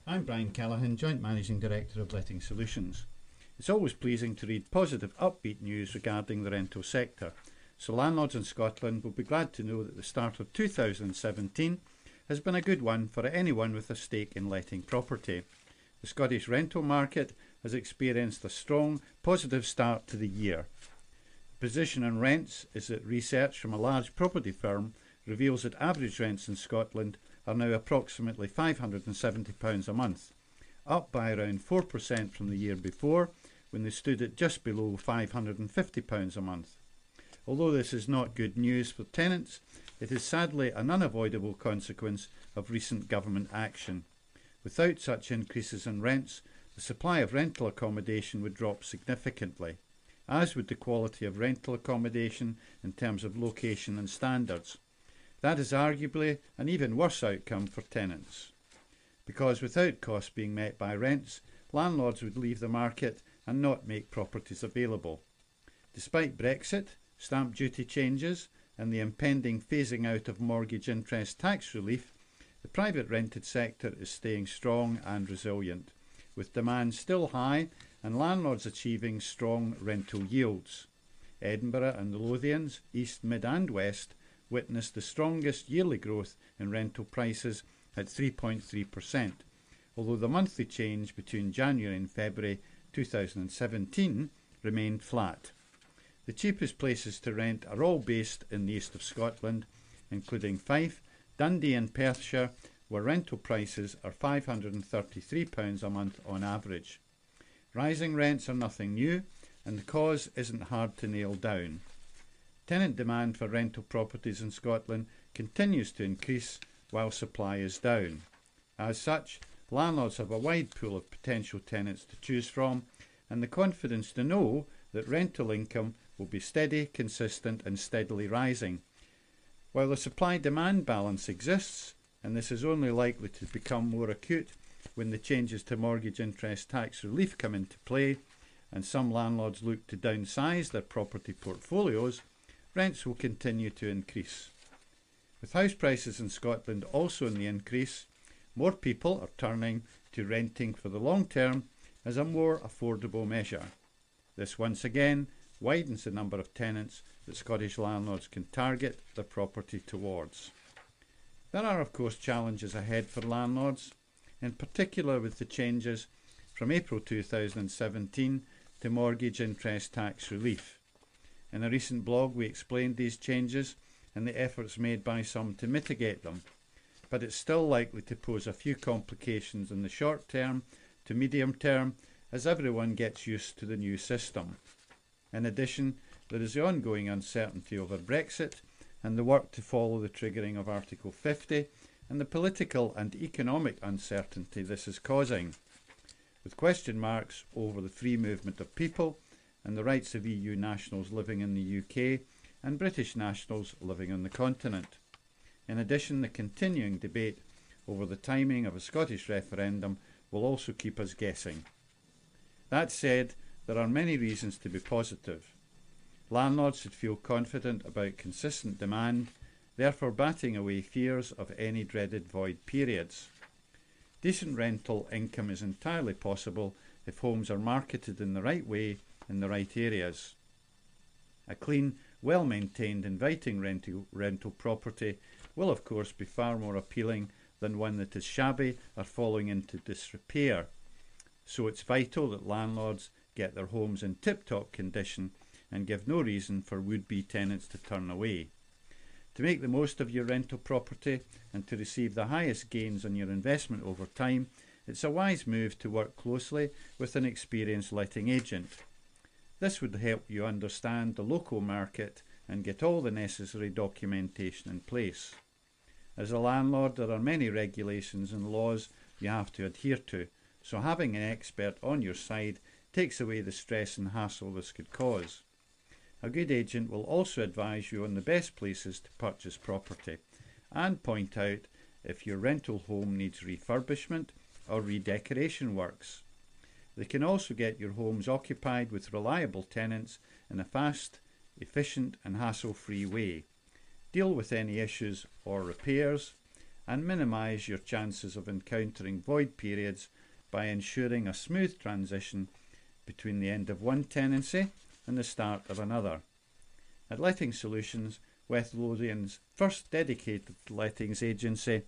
I'm Brian Callaghan, Joint Managing Director of Letting Solutions. It's always pleasing to read positive, upbeat news regarding the rental sector, so landlords in Scotland will be glad to know that the start of 2017 has been a good one for anyone with a stake in letting property. The Scottish rental market has experienced a strong, positive start to the year. The position on rents is that research from a large property firm reveals that average rents in Scotland are now approximately £570 a month, up by around 4% from the year before, when they stood at just below £550 a month. Although this is not good news for tenants, it is sadly an unavoidable consequence of recent government action. Without such increases in rents, the supply of rental accommodation would drop significantly, as would the quality of rental accommodation in terms of location and standards. That is arguably an even worse outcome for tenants, because without costs being met by rents, landlords would leave the market and not make properties available. Despite Brexit, stamp duty changes and the impending phasing out of mortgage interest tax relief, the private rented sector is staying strong and resilient, with demand still high and landlords achieving strong rental yields. Edinburgh and the Lothians, East, Mid and West, witnessed the strongest yearly growth in rental prices at 3.3%, although the monthly change between January and February 2017 remained flat. The cheapest places to rent are all based in the east of Scotland, including Fife, Dundee and Perthshire, where rental prices are £533 a month on average. Rising rents are nothing new, and the cause isn't hard to nail down. Tenant demand for rental properties in Scotland continues to increase while supply is down. As such, landlords have a wide pool of potential tenants to choose from and the confidence to know that rental income will be steady, consistent and steadily rising. While the supply-demand balance exists, and this is only likely to become more acute when the changes to mortgage interest tax relief come into play and some landlords look to downsize their property portfolios, rents will continue to increase. With house prices in Scotland also in the increase, more people are turning to renting for the long term as a more affordable measure. This once again widens the number of tenants that Scottish landlords can target their property towards. There are of course challenges ahead for landlords, in particular with the changes from April 2017 to mortgage interest tax relief. In a recent blog we explained these changes and the efforts made by some to mitigate them, but it's still likely to pose a few complications in the short term to medium term as everyone gets used to the new system. In addition, there is the ongoing uncertainty over Brexit and the work to follow the triggering of Article 50 and the political and economic uncertainty this is causing, with question marks over the free movement of people and the rights of EU nationals living in the UK and British nationals living on the continent. In addition, the continuing debate over the timing of a Scottish referendum will also keep us guessing. That said, there are many reasons to be positive. Landlords should feel confident about consistent demand, therefore batting away fears of any dreaded void periods. Decent rental income is entirely possible if homes are marketed in the right way in the right areas. A clean, well-maintained, inviting rental property will of course be far more appealing than one that is shabby or falling into disrepair. So it's vital that landlords get their homes in tip-top condition and give no reason for would-be tenants to turn away. To make the most of your rental property and to receive the highest gains on your investment over time, it's a wise move to work closely with an experienced letting agent. This would help you understand the local market and get all the necessary documentation in place. As a landlord, there are many regulations and laws you have to adhere to, so having an expert on your side takes away the stress and hassle this could cause. A good agent will also advise you on the best places to purchase property and point out if your rental home needs refurbishment or redecoration works. They can also get your homes occupied with reliable tenants in a fast, efficient and hassle-free way, deal with any issues or repairs, and minimise your chances of encountering void periods by ensuring a smooth transition between the end of one tenancy and the start of another. At Letting Solutions, West Lothian's first dedicated lettings agency,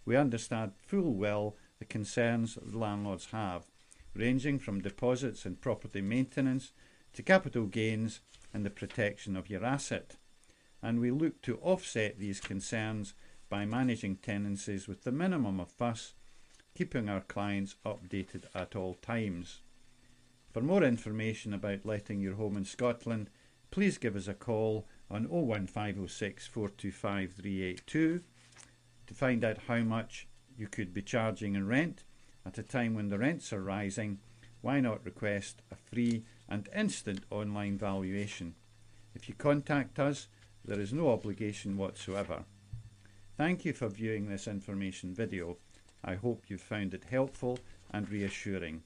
we understand full well the concerns that the landlords have, ranging from deposits and property maintenance to capital gains and the protection of your asset. And we look to offset these concerns by managing tenancies with the minimum of fuss, keeping our clients updated at all times. For more information about letting your home in Scotland, please give us a call on 01506 425 382 to find out how much you could be charging in rent. At a time when the rents are rising, why not request a free and instant online valuation? If you contact us, there is no obligation whatsoever. Thank you for viewing this information video. I hope you found it helpful and reassuring.